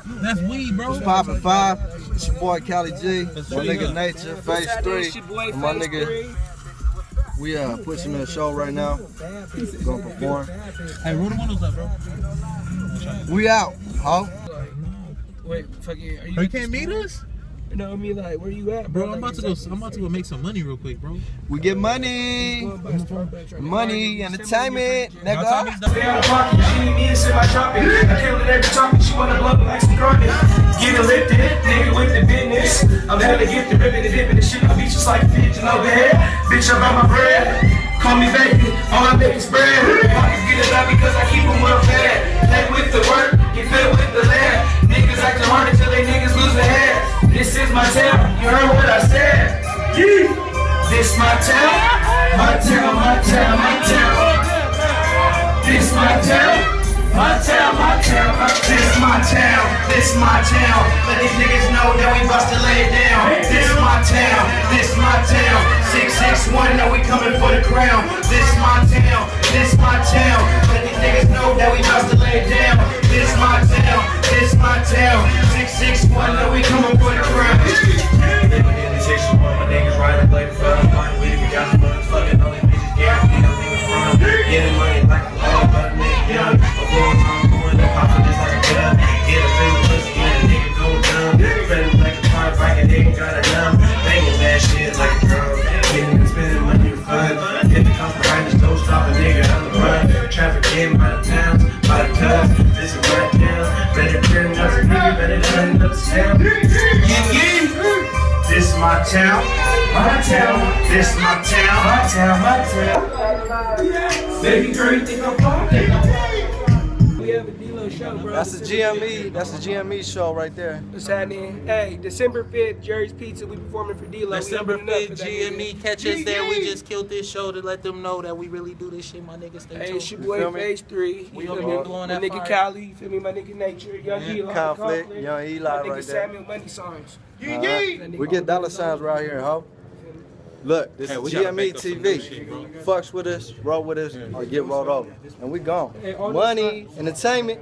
That's weed, bro. It's poppin' 5. It's your boy Caligee. My nigga Nature, PHASE3. My nigga, we pushing a show right now. Gonna perform. Hey, roll the windows up, bro. We out, ho. Wait, fucking, are you? You can't meet us? No, I mean, like, where you at, Bro, I'm about to go make some money real quick, bro. We get money. Money, entertainment, nigga. Stay out of pocket, she need me to sit my trumpet. I kill it every talking, she wanna blow me like some garnet. Get it lifted, nigga with the business. I'm hella gifted, ripping and dipping the shit. I beat just like a pigeon overhead. Bitch, I'm on my bread. Call me baby, all I make is bread. Pockets get it out because I keep them well fed. Play with the work, get fed with the land. Niggas acting hard until they niggas lose their head. This is my town, you heard what I said. Yeah. This my town, my town, my town, my town. This my town, my town, my town, my town. This my town, this my town. Let these niggas know that we bust to lay it down. This my town, this my town. 661, know we coming for the crown. This my town, this my town. Let these niggas know that we bust to lay it down. This my town, this my town. 661, know we coming for the crown. Living in the 661, my niggas riding, play the fun. Money with me, got the bugs, fucking all these bitches, guaranteed I'm leaving from. Getting money like a law, but a nigga young. Before I'm going to pop just like a gun. Get a big pussy, get a nigga go dumb. Spending like a car, like a nigga got a numb. Banging that shit like a drum. Getting and spending money for fun. Get the cops behind the stove, stop a nigga on the run. Traffic getting by the towns, by the tubs. This is right down. Better turn up the nigga, better turn up the sound. This is my town, my town. This is my town, my town, my town. Baby girl, you think I'm fine? We have a D-Lo show, bro. That's the GME. That's the GME show right there. What's happening? Hey, December 5th, Jerry's Pizza. We performing for D-Lo. December 5th, GME. Catch us there. We just killed this show to let them know that we really do this shit, my niggas. Stay tuned. Hey, it's your boy PHASE3. We gonna be blowing my that nigga fire. Cali, you feel me? My nigga Nature, Youngelii, Conflict, Youngelii my nigga right there. Samuel Money Signs. We get dollar signs right here, ho. Look, this is GMETV. Fucks with us, roll with us, or get rolled over. And we gone. Money, entertainment.